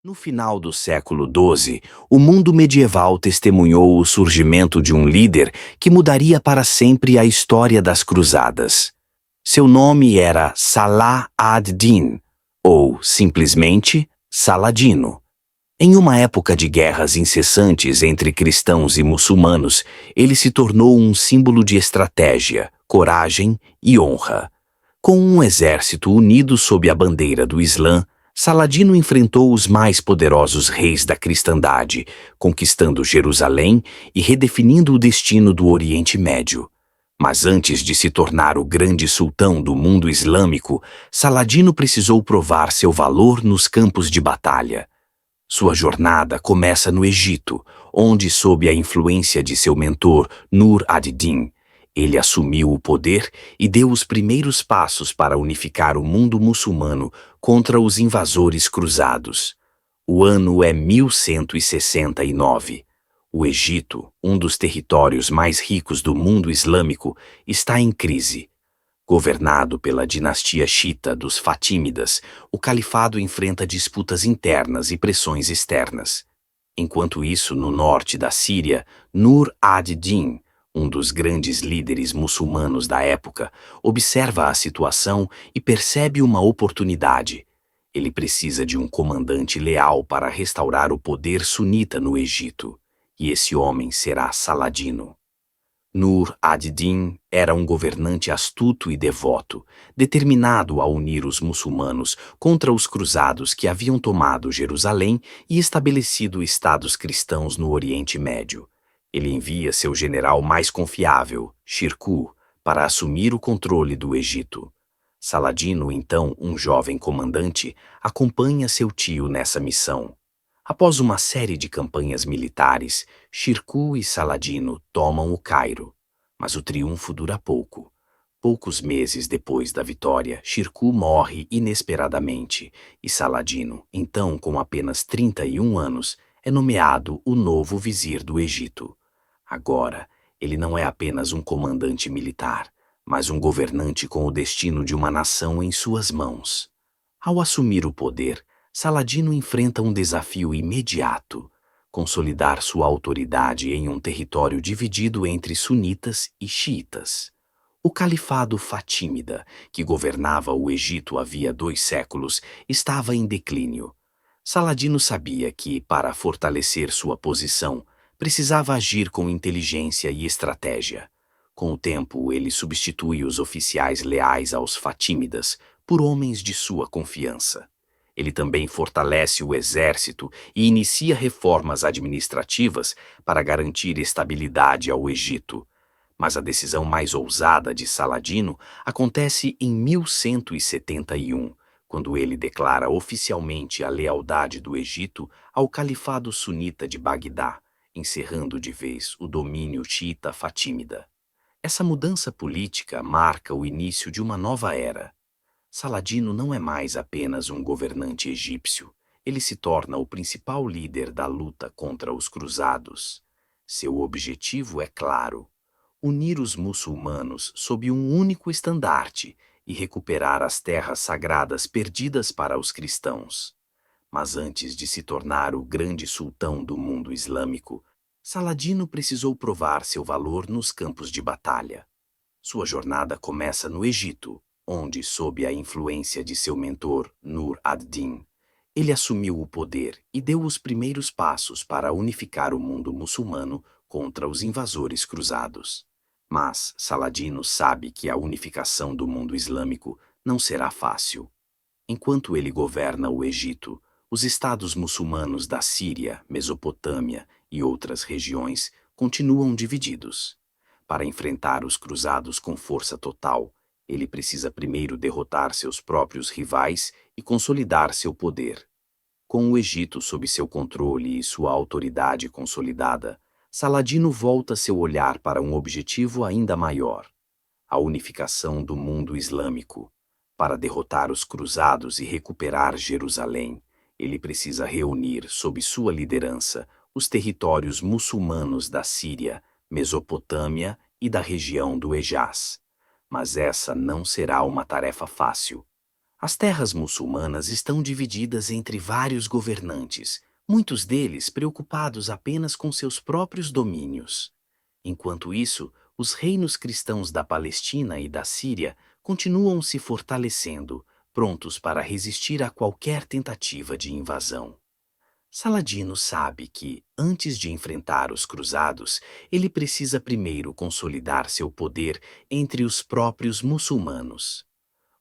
No final do século XII, o mundo medieval testemunhou o surgimento de um líder que mudaria para sempre a história das cruzadas. Seu nome era Salah ad-Din, ou, simplesmente, Saladino. Em uma época de guerras incessantes entre cristãos e muçulmanos, ele se tornou um símbolo de estratégia, coragem e honra. Com um exército unido sob a bandeira do Islã, Saladino enfrentou os mais poderosos reis da cristandade, conquistando Jerusalém e redefinindo o destino do Oriente Médio. Mas antes de se tornar o grande sultão do mundo islâmico, Saladino precisou provar seu valor nos campos de batalha. Sua jornada começa no Egito, onde, sob a influência de seu mentor Nur ad-Din, ele assumiu o poder e deu os primeiros passos para unificar o mundo muçulmano contra os invasores cruzados. O ano é 1169. O Egito, um dos territórios mais ricos do mundo islâmico, está em crise. Governado pela dinastia xiita dos Fatímidas, o califado enfrenta disputas internas e pressões externas. Enquanto isso, no norte da Síria, Nur ad-Din, um dos grandes líderes muçulmanos da época, observa a situação e percebe uma oportunidade. Ele precisa de um comandante leal para restaurar o poder sunita no Egito, e esse homem será Saladino. Nur ad-Din era um governante astuto e devoto, determinado a unir os muçulmanos contra os cruzados que haviam tomado Jerusalém e estabelecido estados cristãos no Oriente Médio. Ele envia seu general mais confiável, Shirkuh, para assumir o controle do Egito. Saladino, então um jovem comandante, acompanha seu tio nessa missão. Após uma série de campanhas militares, Shirkuh e Saladino tomam o Cairo. Mas o triunfo dura pouco. Poucos meses depois da vitória, Shirkuh morre inesperadamente e Saladino, então com apenas 31 anos, é nomeado o novo vizir do Egito. Agora, ele não é apenas um comandante militar, mas um governante com o destino de uma nação em suas mãos. Ao assumir o poder, Saladino enfrenta um desafio imediato: consolidar sua autoridade em um território dividido entre sunitas e xiitas. O califado fatímida, que governava o Egito havia 2 séculos, estava em declínio. Saladino sabia que, para fortalecer sua posição, precisava agir com inteligência e estratégia. Com o tempo, ele substitui os oficiais leais aos fatímidas por homens de sua confiança. Ele também fortalece o exército e inicia reformas administrativas para garantir estabilidade ao Egito. Mas a decisão mais ousada de Saladino acontece em 1171, quando ele declara oficialmente a lealdade do Egito ao califado sunita de Bagdá, encerrando de vez o domínio xiita fatímida. Essa mudança política marca o início de uma nova era. Saladino não é mais apenas um governante egípcio, ele se torna o principal líder da luta contra os cruzados. Seu objetivo é claro: unir os muçulmanos sob um único estandarte e recuperar as terras sagradas perdidas para os cristãos. Mas antes de se tornar o grande sultão do mundo islâmico, Saladino precisou provar seu valor nos campos de batalha. Sua jornada começa no Egito, onde, sob a influência de seu mentor Nur ad-Din, ele assumiu o poder e deu os primeiros passos para unificar o mundo muçulmano contra os invasores cruzados. Mas Saladino sabe que a unificação do mundo islâmico não será fácil. Enquanto ele governa o Egito, os estados muçulmanos da Síria, Mesopotâmia e outras regiões continuam divididos. Para enfrentar os cruzados com força total, ele precisa primeiro derrotar seus próprios rivais e consolidar seu poder. Com o Egito sob seu controle e sua autoridade consolidada, Saladino volta seu olhar para um objetivo ainda maior: a unificação do mundo islâmico. Para derrotar os cruzados e recuperar Jerusalém, ele precisa reunir, sob sua liderança, os territórios muçulmanos da Síria, Mesopotâmia e da região do Hejaz. Mas essa não será uma tarefa fácil. As terras muçulmanas estão divididas entre vários governantes, muitos deles preocupados apenas com seus próprios domínios. Enquanto isso, os reinos cristãos da Palestina e da Síria continuam se fortalecendo, prontos para resistir a qualquer tentativa de invasão. Saladino sabe que, antes de enfrentar os cruzados, ele precisa primeiro consolidar seu poder entre os próprios muçulmanos.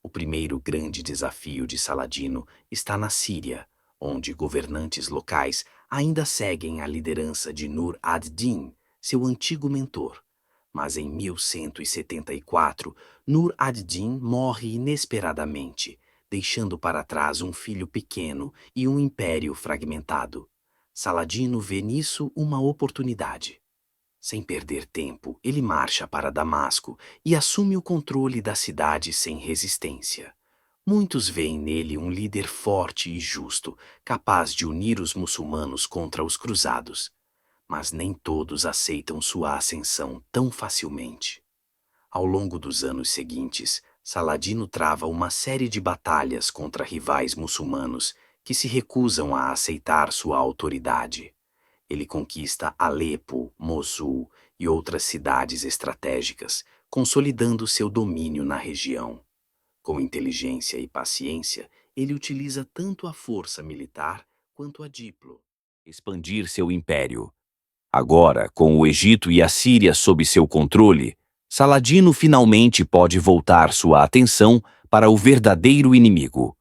O primeiro grande desafio de Saladino está na Síria, onde governantes locais ainda seguem a liderança de Nur ad-Din, seu antigo mentor. Mas em 1174, Nur ad-Din morre inesperadamente, deixando para trás um filho pequeno e um império fragmentado. Saladino vê nisso uma oportunidade. Sem perder tempo, ele marcha para Damasco e assume o controle da cidade sem resistência. Muitos veem nele um líder forte e justo, capaz de unir os muçulmanos contra os cruzados. Mas nem todos aceitam sua ascensão tão facilmente. Ao longo dos anos seguintes, Saladino trava uma série de batalhas contra rivais muçulmanos que se recusam a aceitar sua autoridade. Ele conquista Alepo, Mossul e outras cidades estratégicas, consolidando seu domínio na região. Com inteligência e paciência, ele utiliza tanto a força militar quanto a expandir seu império. Agora, com o Egito e a Síria sob seu controle, Saladino finalmente pode voltar sua atenção para o verdadeiro inimigo,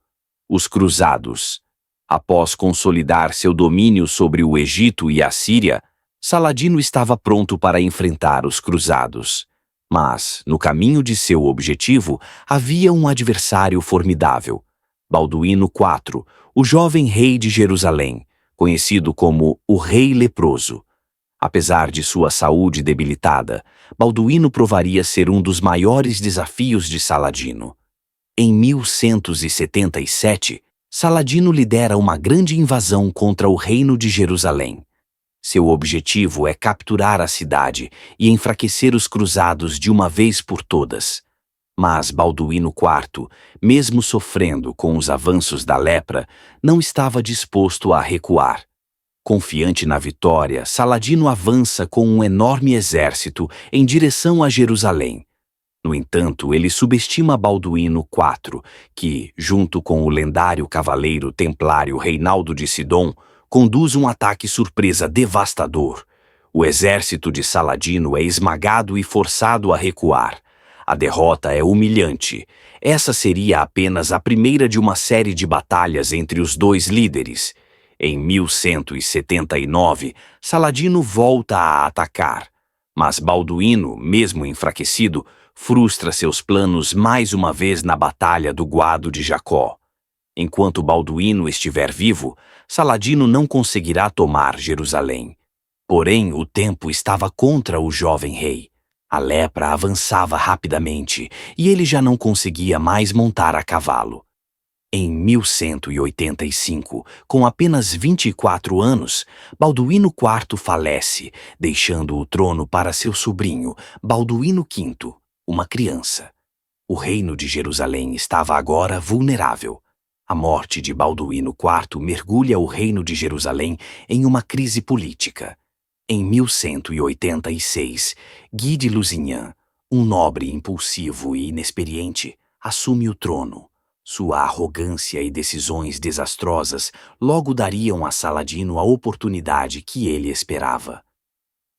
os cruzados. Após consolidar seu domínio sobre o Egito e a Síria, Saladino estava pronto para enfrentar os cruzados. Mas, no caminho de seu objetivo, havia um adversário formidável, Balduíno IV, o jovem rei de Jerusalém, conhecido como o Rei Leproso. Apesar de sua saúde debilitada, Balduíno provaria ser um dos maiores desafios de Saladino. Em 1177, Saladino lidera uma grande invasão contra o reino de Jerusalém. Seu objetivo é capturar a cidade e enfraquecer os cruzados de uma vez por todas. Mas Balduíno IV, mesmo sofrendo com os avanços da lepra, não estava disposto a recuar. Confiante na vitória, Saladino avança com um enorme exército em direção a Jerusalém. No entanto, ele subestima Balduíno IV, que, junto com o lendário cavaleiro templário Reinaldo de Sidom, conduz um ataque surpresa devastador. O exército de Saladino é esmagado e forçado a recuar. A derrota é humilhante. Essa seria apenas a primeira de uma série de batalhas entre os dois líderes. Em 1179, Saladino volta a atacar. Mas Balduíno, mesmo enfraquecido, frustra seus planos mais uma vez na Batalha do Guado de Jacó. Enquanto Balduíno estiver vivo, Saladino não conseguirá tomar Jerusalém. Porém, o tempo estava contra o jovem rei. A lepra avançava rapidamente e ele já não conseguia mais montar a cavalo. Em 1185, com apenas 24 anos, Balduíno IV falece, deixando o trono para seu sobrinho, Balduíno V, uma criança. O reino de Jerusalém estava agora vulnerável. A morte de Balduíno IV mergulha o reino de Jerusalém em uma crise política. Em 1186, Guy de Lusignan, um nobre impulsivo e inexperiente, assume o trono. Sua arrogância e decisões desastrosas logo dariam a Saladino a oportunidade que ele esperava.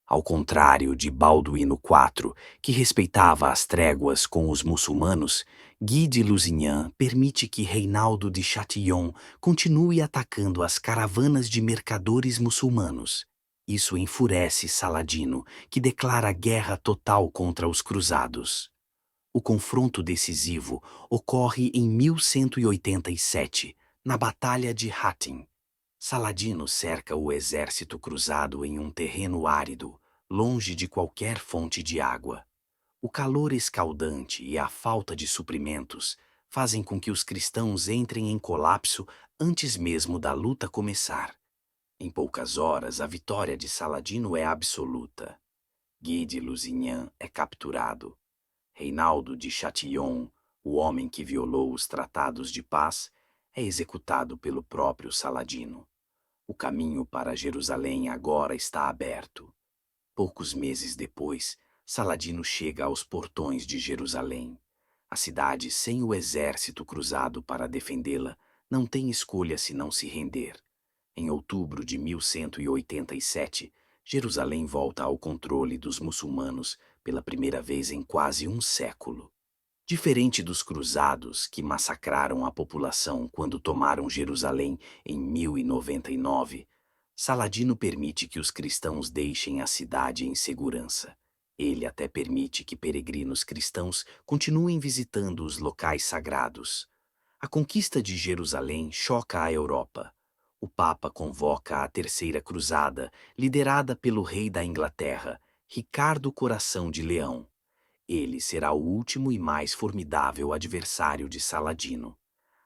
Ao contrário de Balduíno IV, que respeitava as tréguas com os muçulmanos, Guy de Lusignan permite que Reinaldo de Châtillon continue atacando as caravanas de mercadores muçulmanos. Isso enfurece Saladino, que declara guerra total contra os cruzados. O confronto decisivo ocorre em 1187, na Batalha de Hattin. Saladino cerca o exército cruzado em um terreno árido, longe de qualquer fonte de água. O calor escaldante e a falta de suprimentos fazem com que os cristãos entrem em colapso antes mesmo da luta começar. Em poucas horas, a vitória de Saladino é absoluta. Guy de Lusignan é capturado. Reinaldo de Châtillon, O homem que violou os tratados de paz é executado pelo próprio Saladino. O caminho para Jerusalém agora está aberto. Poucos meses depois, Saladino chega aos portões de Jerusalém. A cidade, sem o exército cruzado para defendê-la, não tem escolha senão se render. Em outubro de 1187, Jerusalém volta ao controle dos muçulmanos pela primeira vez em quase um século. Diferente dos cruzados que massacraram a população quando tomaram Jerusalém em 1099, Saladino permite que os cristãos deixem a cidade em segurança. Ele até permite que peregrinos cristãos continuem visitando os locais sagrados. A conquista de Jerusalém choca a Europa. O Papa convoca a Terceira Cruzada, liderada pelo rei da Inglaterra, Ricardo Coração de Leão. Ele será o último e mais formidável adversário de Saladino.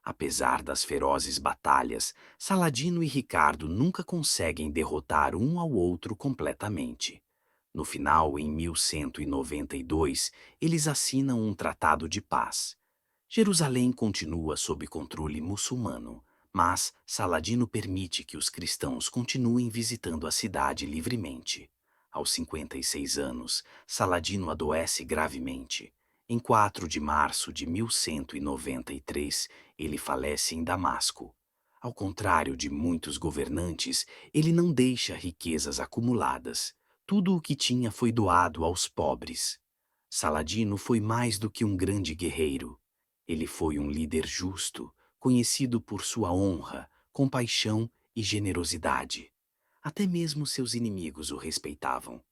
Apesar das ferozes batalhas, Saladino e Ricardo nunca conseguem derrotar um ao outro completamente. No final, em 1192, eles assinam um tratado de paz. Jerusalém continua sob controle muçulmano, mas Saladino permite que os cristãos continuem visitando a cidade livremente. Aos 56 anos, Saladino adoece gravemente. Em 4 de março de 1193, ele falece em Damasco. Ao contrário de muitos governantes, ele não deixa riquezas acumuladas. Tudo o que tinha foi doado aos pobres. Saladino foi mais do que um grande guerreiro. Ele foi um líder justo, conhecido por sua honra, compaixão e generosidade. Até mesmo seus inimigos o respeitavam.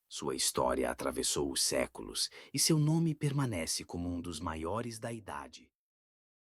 Sua história atravessou os séculos e seu nome permanece como um dos maiores da idade.